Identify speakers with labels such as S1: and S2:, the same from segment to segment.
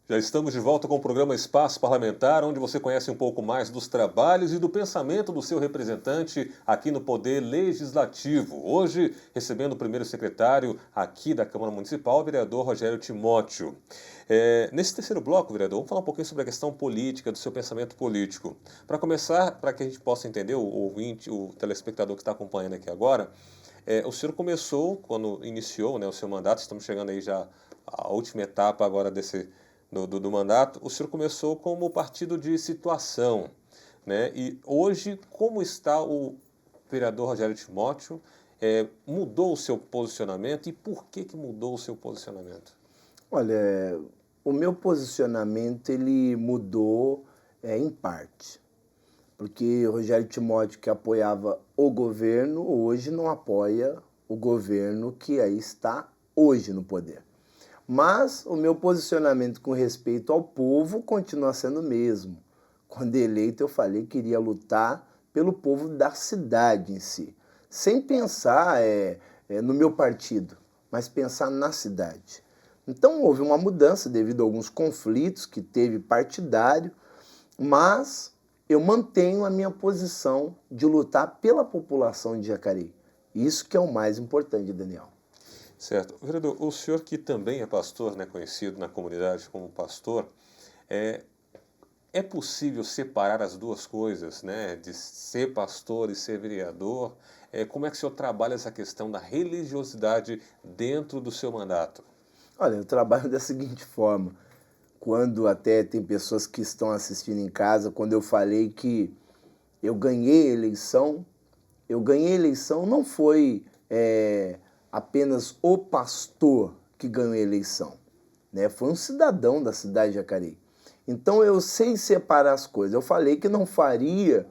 S1: Já estamos de volta com o programa Espaço Parlamentar, onde você conhece um pouco mais dos trabalhos e do pensamento do seu representante aqui no Poder Legislativo. Hoje, recebendo o primeiro secretário aqui da Câmara Municipal, o vereador Rogério Timóteo. Nesse terceiro bloco, vereador, vamos falar um pouquinho sobre a questão política, do seu pensamento político. Para começar, para que a gente possa entender, o ouvinte, o telespectador que está acompanhando aqui agora, o senhor começou, quando iniciou, né, o seu mandato, estamos chegando aí já à última etapa agora do mandato, o senhor começou como partido de situação, né? E hoje, como está o vereador Rogério Timóteo? Mudou o seu posicionamento e por que mudou o seu posicionamento?
S2: Olha, o meu posicionamento ele mudou em parte, porque o Rogério Timóteo, que apoiava o governo, hoje não apoia o governo que aí está hoje no poder. Mas o meu posicionamento com respeito ao povo continua sendo o mesmo. Quando eleito, eu falei que iria lutar pelo povo da cidade em si, sem pensar no meu partido, mas pensar na cidade. Então houve uma mudança devido a alguns conflitos que teve partidário, mas eu mantenho a minha posição de lutar pela população de Jacareí. Isso que é o mais importante, Daniel.
S1: Certo. Vereador, o senhor que também é pastor, né, conhecido na comunidade como pastor, é possível separar as duas coisas, né, de ser pastor e ser vereador? Como é que o senhor trabalha essa questão da religiosidade dentro do seu mandato?
S2: Olha, eu trabalho da seguinte forma. Quando até tem pessoas que estão assistindo em casa, quando eu falei que eu ganhei a eleição não foi apenas o pastor que ganhou a eleição, né? Foi um cidadão da cidade de Jacareí. Então eu sei separar as coisas. Eu falei que não faria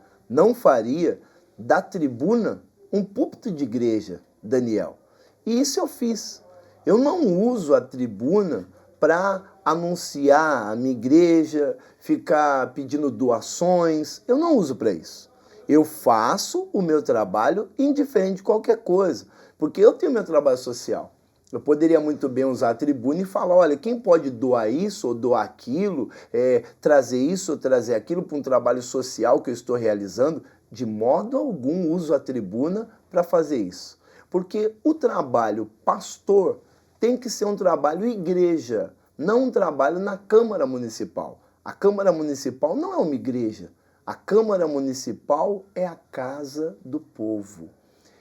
S2: da tribuna um púlpito de igreja, Daniel. E isso eu fiz. Eu não uso a tribuna para anunciar a minha igreja, ficar pedindo doações. Eu não uso para isso. Eu faço o meu trabalho indiferente de qualquer coisa, porque eu tenho meu trabalho social. Eu poderia muito bem usar a tribuna e falar, olha, quem pode doar isso ou doar aquilo, trazer isso ou trazer aquilo para um trabalho social que eu estou realizando, de modo algum uso a tribuna para fazer isso. Porque o trabalho pastor tem que ser um trabalho igreja, não um trabalho na Câmara Municipal. A Câmara Municipal não é uma igreja. A Câmara Municipal é a casa do povo.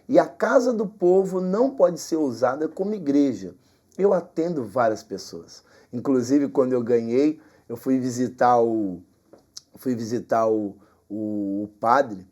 S2: E a casa do povo não pode ser usada como igreja. Eu atendo várias pessoas. Inclusive, quando eu ganhei, eu fui visitar o padre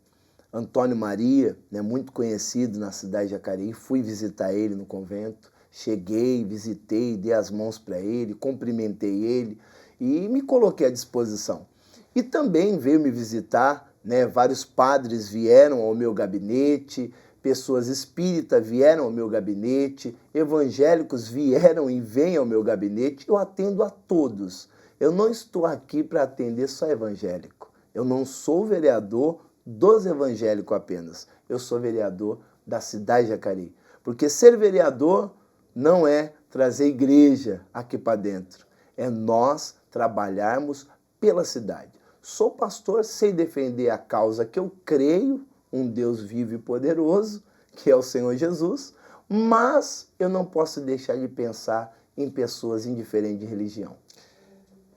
S2: Antônio Maria, né, muito conhecido na cidade de Jacareí. Fui visitar ele no convento. Cheguei, visitei, dei as mãos para ele, cumprimentei ele e me coloquei à disposição. E também veio me visitar, né, vários padres vieram ao meu gabinete, pessoas espíritas vieram ao meu gabinete, evangélicos vieram e vêm ao meu gabinete, eu atendo a todos. Eu não estou aqui para atender só evangélico. Eu não sou vereador dos evangélicos apenas. Eu sou vereador da cidade de Jacareí. Porque ser vereador não é trazer igreja aqui para dentro. É nós trabalharmos pela cidade. Sou pastor, sei defender a causa que eu creio, um Deus vivo e poderoso, que é o Senhor Jesus, mas eu não posso deixar de pensar em pessoas indiferentes de religião.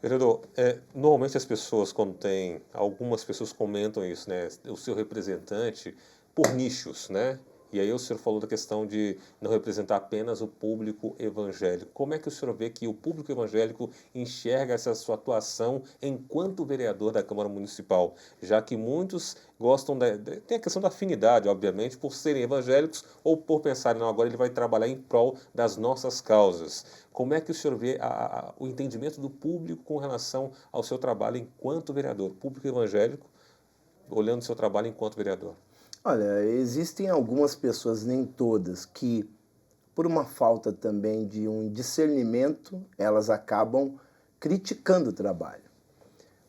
S1: Vereador, normalmente as pessoas, algumas pessoas comentam isso, né? O seu representante por nichos, né? E aí o senhor falou da questão de não representar apenas o público evangélico. Como é que o senhor vê que o público evangélico enxerga essa sua atuação enquanto vereador da Câmara Municipal? Já que muitos gostam tem a questão da afinidade, obviamente, por serem evangélicos ou por pensarem, não, agora ele vai trabalhar em prol das nossas causas. Como é que o senhor vê o entendimento do público com relação ao seu trabalho enquanto vereador? Público evangélico, olhando o seu trabalho enquanto vereador.
S2: Olha, existem algumas pessoas, nem todas, que por uma falta também de um discernimento, elas acabam criticando o trabalho.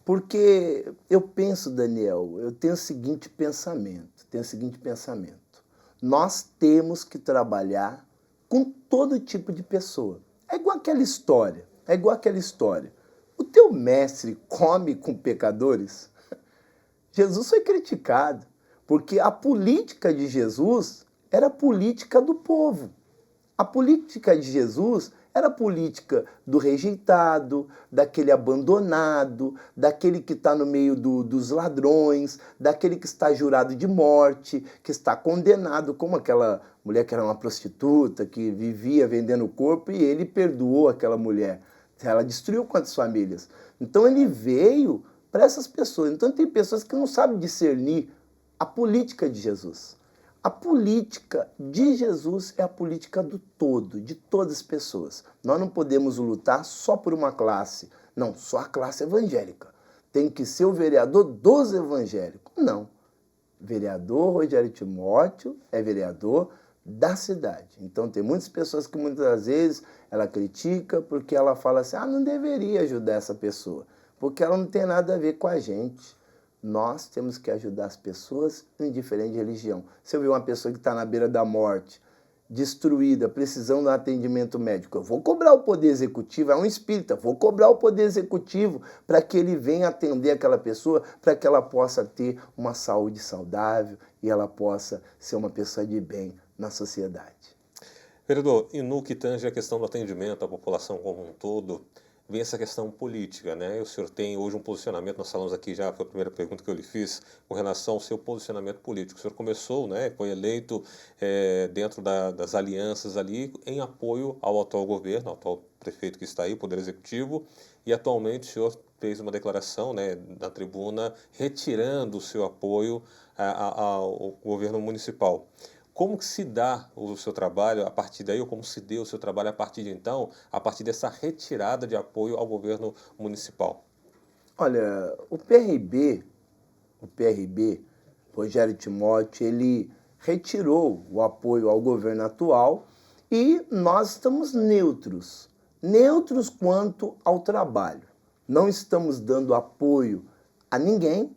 S2: Porque eu penso, Daniel, eu tenho o seguinte pensamento. Nós temos que trabalhar com todo tipo de pessoa. É igual aquela história. O o teu mestre come com pecadores? Jesus foi criticado, porque a política de Jesus era a política do povo. A política de Jesus era a política do rejeitado, daquele abandonado, daquele que está no meio dos ladrões, daquele que está jurado de morte, que está condenado, como aquela mulher que era uma prostituta, que vivia vendendo o corpo, e ele perdoou aquela mulher. Ela destruiu quantas famílias? Então ele veio para essas pessoas. Então tem pessoas que não sabem discernir a política de Jesus. A política de Jesus é a política do todo, de todas as pessoas. Nós não podemos lutar só por uma classe. Não, só a classe evangélica. Tem que ser o vereador dos evangélicos. Não. Vereador Rogério Timóteo é vereador da cidade. Então tem muitas pessoas que muitas vezes ela critica porque ela fala assim, não deveria ajudar essa pessoa, porque ela não tem nada a ver com a gente. Nós temos que ajudar as pessoas indiferente de religião. Se eu ver uma pessoa que está na beira da morte, destruída, precisando de um atendimento médico, eu vou cobrar o poder executivo, é um espírita, vou cobrar o poder executivo para que ele venha atender aquela pessoa, para que ela possa ter uma saúde saudável e ela possa ser uma pessoa de bem na sociedade.
S1: Vereador, e no que tange a questão do atendimento à população como um todo, vem essa questão política, né? O senhor tem hoje um posicionamento, nós falamos aqui já, foi a primeira pergunta que eu lhe fiz, com relação ao seu posicionamento político. O senhor começou, né, foi eleito dentro das alianças ali, em apoio ao atual governo, ao atual prefeito que está aí, Poder Executivo, e atualmente o senhor fez uma declaração, né, na tribuna, retirando o seu apoio ao governo municipal. Como que se dá o seu trabalho a partir daí, ou como se deu o seu trabalho a partir de então, a partir dessa retirada de apoio ao governo municipal?
S2: Olha, o PRB, Rogério Timóteo, ele retirou o apoio ao governo atual e nós estamos neutros quanto ao trabalho. Não estamos dando apoio a ninguém,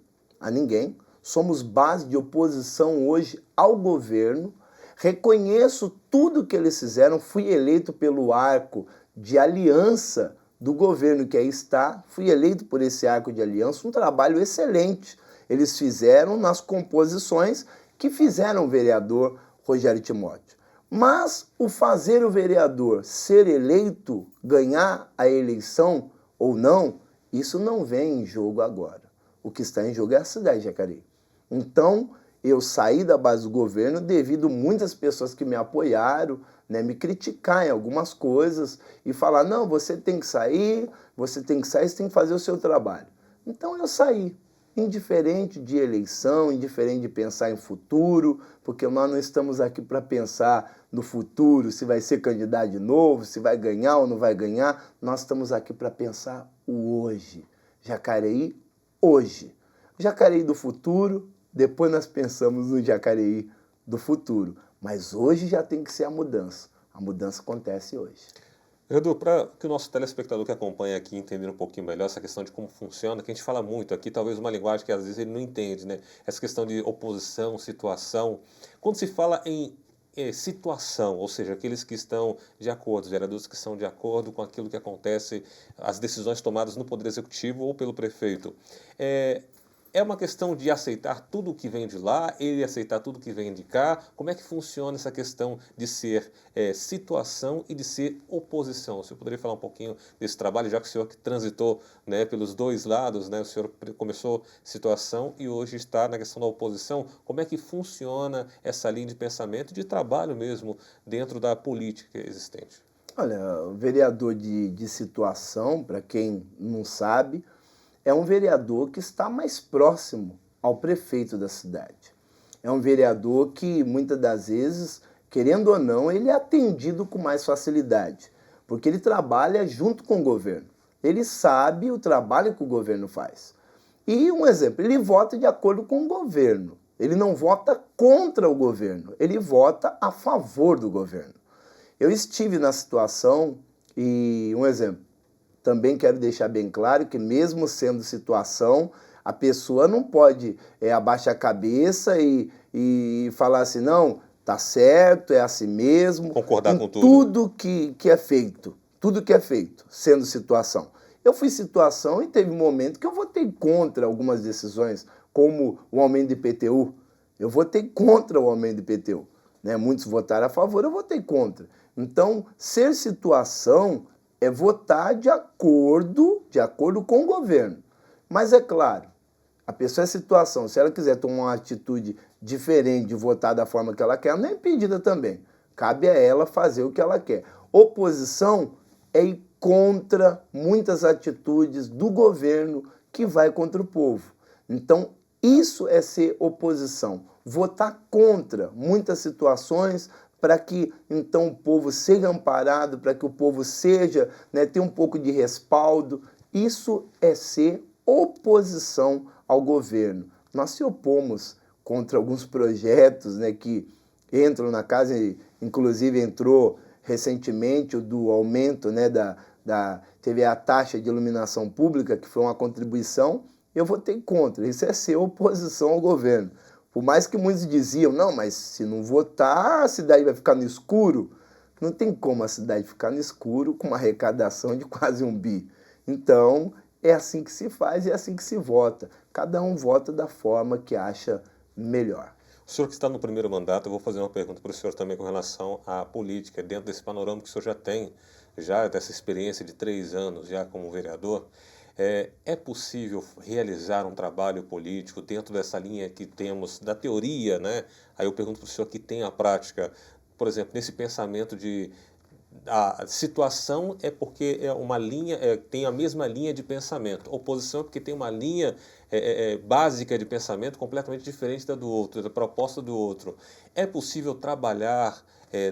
S2: somos base de oposição hoje ao governo, reconheço tudo que eles fizeram, fui eleito pelo arco de aliança do governo que aí está, fui eleito por esse arco de aliança, um trabalho excelente. Eles fizeram nas composições que fizeram o vereador Rogério Timóteo. Mas o fazer o vereador ser eleito, ganhar a eleição ou não, isso não vem em jogo agora. O que está em jogo é a cidade de Jacareí. Então, eu saí da base do governo devido a muitas pessoas que me apoiaram, né, me criticar em algumas coisas e falar, não, você tem que sair, você tem que fazer o seu trabalho. Então eu saí, indiferente de eleição, indiferente de pensar em futuro, porque nós não estamos aqui para pensar no futuro, se vai ser candidato de novo, se vai ganhar ou não vai ganhar, nós estamos aqui para pensar o hoje. Jacareí, hoje. Jacareí do futuro, depois nós pensamos no Jacareí do futuro. Mas hoje já tem que ser a mudança. A mudança acontece hoje.
S1: Vereador, para que o nosso telespectador que acompanha aqui entender um pouquinho melhor essa questão de como funciona, que a gente fala muito aqui, talvez uma linguagem que às vezes ele não entende, né? Essa questão de oposição, situação. Quando se fala em situação, ou seja, aqueles que estão de acordo, os vereadores que estão de acordo com aquilo que acontece, as decisões tomadas no Poder Executivo ou pelo prefeito, é uma questão de aceitar tudo o que vem de lá, ele aceitar tudo que vem de cá? Como é que funciona essa questão de ser situação e de ser oposição? O senhor poderia falar um pouquinho desse trabalho, já que o senhor que transitou, né, pelos dois lados, né, o senhor começou situação e hoje está na questão da oposição. Como é que funciona essa linha de pensamento, de trabalho mesmo, dentro da política existente?
S2: Olha, o vereador de situação, para quem não sabe, é um vereador que está mais próximo ao prefeito da cidade. É um vereador que, muitas das vezes, querendo ou não, ele é atendido com mais facilidade, porque ele trabalha junto com o governo. Ele sabe o trabalho que o governo faz. E, um exemplo, ele vota de acordo com o governo. Ele não vota contra o governo, ele vota a favor do governo. Eu estive na situação e, um exemplo, também quero deixar bem claro que mesmo sendo situação, a pessoa não pode abaixar a cabeça e falar assim, não, tá certo, é assim mesmo.
S1: Concordar com tudo.
S2: Tudo que é feito, sendo situação. Eu fui situação e teve momento que eu votei contra algumas decisões, como o aumento do IPTU. Eu votei contra o aumento do IPTU. Né? Muitos votaram a favor, eu votei contra. Então, ser situação é votar de acordo com o governo. Mas é claro, a pessoa é situação, se ela quiser tomar uma atitude diferente de votar da forma que ela quer, ela não é impedida também. Cabe a ela fazer o que ela quer. Oposição é ir contra muitas atitudes do governo que vai contra o povo. Então, isso é ser oposição. Votar contra muitas situações para que, então, o povo seja amparado, para que o povo seja, né, tenha um pouco de respaldo. Isso é ser oposição ao governo. Nós se opomos contra alguns projetos, né, que entram na casa, inclusive entrou recentemente o do aumento, né, teve a taxa de iluminação pública, que foi uma contribuição, eu votei contra. Isso é ser oposição ao governo. Por mais que muitos diziam, não, mas se não votar, a cidade vai ficar no escuro. Não tem como a cidade ficar no escuro com uma arrecadação de quase 1 bi. Então, é assim que se faz e é assim que se vota. Cada um vota da forma que acha melhor.
S1: O senhor que está no primeiro mandato, eu vou fazer uma pergunta para o senhor também com relação à política, dentro desse panorama que o senhor já tem, já dessa experiência de 3 anos já como vereador. É possível realizar um trabalho político dentro dessa linha que temos da teoria, né? Aí eu pergunto para o senhor que tem a prática, por exemplo, nesse pensamento de a situação é porque é uma linha, tem a mesma linha de pensamento. Oposição é porque tem uma linha básica de pensamento completamente diferente da do outro, da proposta do outro. É possível trabalhar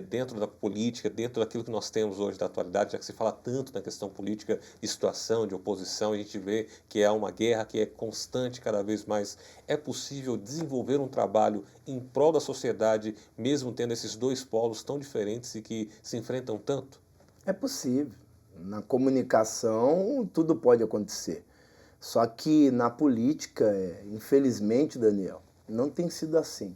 S1: dentro da política, dentro daquilo que nós temos hoje da atualidade, já que se fala tanto na questão política de situação, de oposição, a gente vê que é uma guerra que é constante cada vez mais. É possível desenvolver um trabalho em prol da sociedade, mesmo tendo esses dois polos tão diferentes e que se enfrentam tanto?
S2: É possível. Na comunicação, tudo pode acontecer. Só que na política, infelizmente, Daniel, não tem sido assim.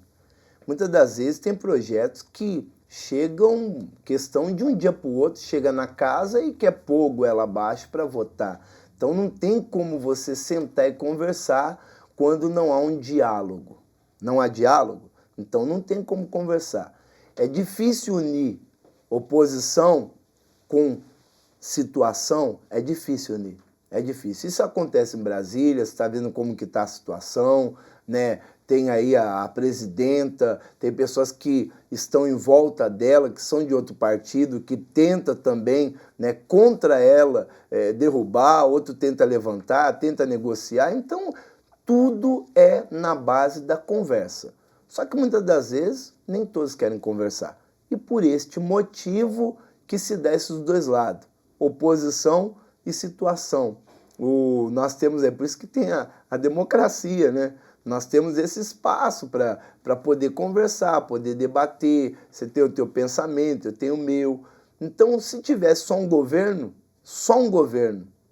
S2: Muitas das vezes tem projetos que chegam, questão de um dia para o outro, chega na casa e quer pôr goela abaixo para votar. Então não tem como você sentar e conversar quando não há um diálogo. Não há diálogo? Então não tem como conversar. É difícil unir oposição com situação, é difícil unir. É difícil. Isso acontece em Brasília, você está vendo como que está a situação, né? Tem aí a presidenta, tem pessoas que estão em volta dela, que são de outro partido, que tenta também, né, contra ela, derrubar, outro tenta levantar, tenta negociar. Então, tudo é na base da conversa. Só que muitas das vezes, nem todos querem conversar. E por este motivo que se dá esses dois lados, oposição e situação. Nós temos, por isso que tem a democracia, né? Nós temos esse espaço para poder conversar, poder debater, você tem o teu pensamento, eu tenho o meu. Então, se tivesse só um governo,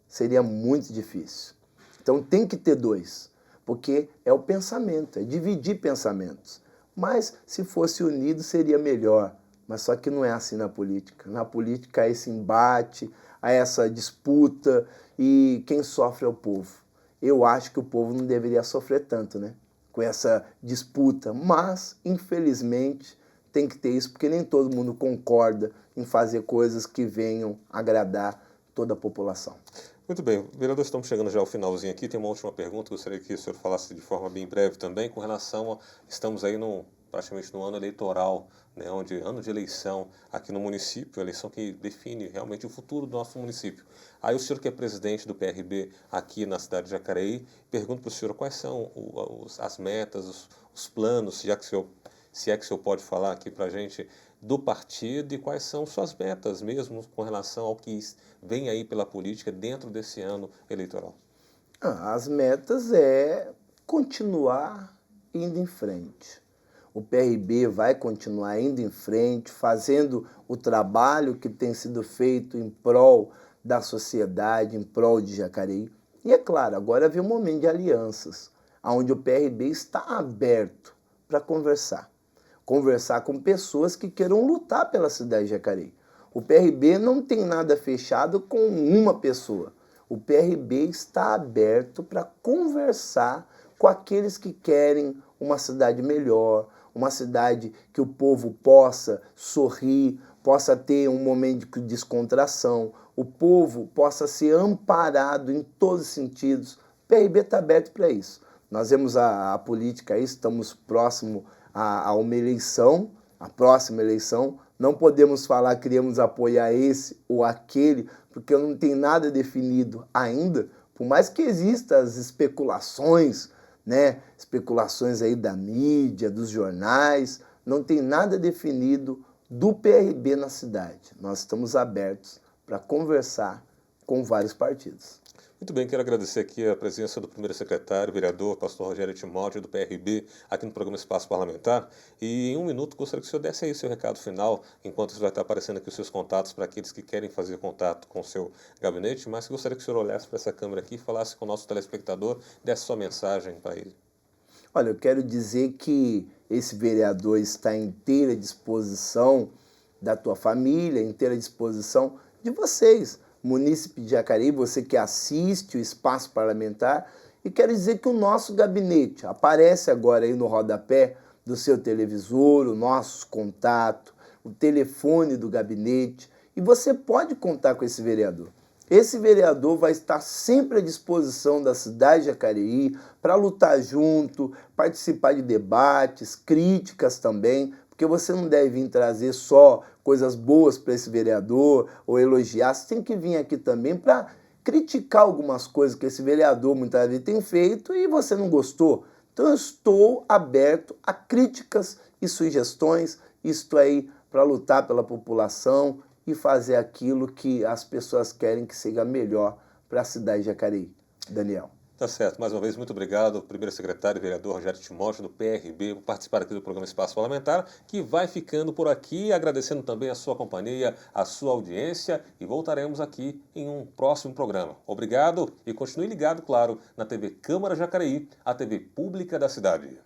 S2: seria muito difícil. Então, tem que ter dois, porque é o pensamento, é dividir pensamentos. Mas, se fosse unido, seria melhor. Mas só que não é assim na política. Na política há esse embate, há essa disputa e quem sofre é o povo. Eu acho que o povo não deveria sofrer tanto, né? Com essa disputa, mas, infelizmente, tem que ter isso, porque nem todo mundo concorda em fazer coisas que venham agradar toda a população.
S1: Muito bem, vereador, estamos chegando já ao finalzinho aqui, tem uma última pergunta, gostaria que o senhor falasse de forma bem breve também, com relação a, estamos aí praticamente no ano eleitoral, né, ano de eleição aqui no município, eleição que define realmente o futuro do nosso município. Aí o senhor que é presidente do PRB aqui na cidade de Jacareí, pergunto para o senhor quais são as metas, os planos, se é que o senhor pode falar aqui para a gente, do partido e quais são suas metas mesmo com relação ao que vem aí pela política dentro desse ano eleitoral.
S2: As metas é continuar indo em frente. O PRB vai continuar indo em frente, fazendo o trabalho que tem sido feito em prol da sociedade, em prol de Jacareí. E é claro, agora vem um momento de alianças, onde o PRB está aberto para conversar. Conversar com pessoas que queiram lutar pela cidade de Jacareí. O PRB não tem nada fechado com uma pessoa. O PRB está aberto para conversar com aqueles que querem uma cidade melhor, uma cidade que o povo possa sorrir, possa ter um momento de descontração, o povo possa ser amparado em todos os sentidos. O PRB está aberto para isso. Nós vemos a política aí, estamos próximo a uma eleição, a próxima eleição. Não podemos falar que queremos apoiar esse ou aquele, porque não tem nada definido ainda, por mais que existam as especulações, né? Especulações aí da mídia, dos jornais, não tem nada definido do PRB na cidade. Nós estamos abertos para conversar com vários partidos.
S1: Muito bem, quero agradecer aqui a presença do primeiro secretário, vereador Pastor Rogério Timóteo, do PRB, aqui no programa Espaço Parlamentar. E em um minuto, gostaria que o senhor desse aí seu recado final, enquanto vai estar aparecendo aqui os seus contatos para aqueles que querem fazer contato com o seu gabinete, mas gostaria que o senhor olhasse para essa câmera aqui, falasse com o nosso telespectador, desse sua mensagem para ele.
S2: Olha, eu quero dizer que esse vereador está à inteira disposição da tua família, à inteira disposição de vocês, munícipe de Jacareí, você que assiste o Espaço Parlamentar, e quero dizer que o nosso gabinete aparece agora aí no rodapé do seu televisor, o nosso contato, o telefone do gabinete, e você pode contar com esse vereador. Esse vereador vai estar sempre à disposição da cidade de Jacareí para lutar junto, participar de debates, críticas também, porque você não deve vir trazer só coisas boas para esse vereador ou elogiar, você tem que vir aqui também para criticar algumas coisas que esse vereador muitas vezes tem feito e você não gostou. Então eu estou aberto a críticas e sugestões, isto aí para lutar pela população e fazer aquilo que as pessoas querem que seja melhor para a cidade de Jacareí. Daniel.
S1: Tá certo. Mais uma vez, muito obrigado, primeiro secretário, vereador Rogério Timóteo, do PRB, por participar aqui do programa Espaço Parlamentar, que vai ficando por aqui, agradecendo também a sua companhia, a sua audiência, e voltaremos aqui em um próximo programa. Obrigado e continue ligado, claro, na TV Câmara Jacareí, a TV pública da cidade.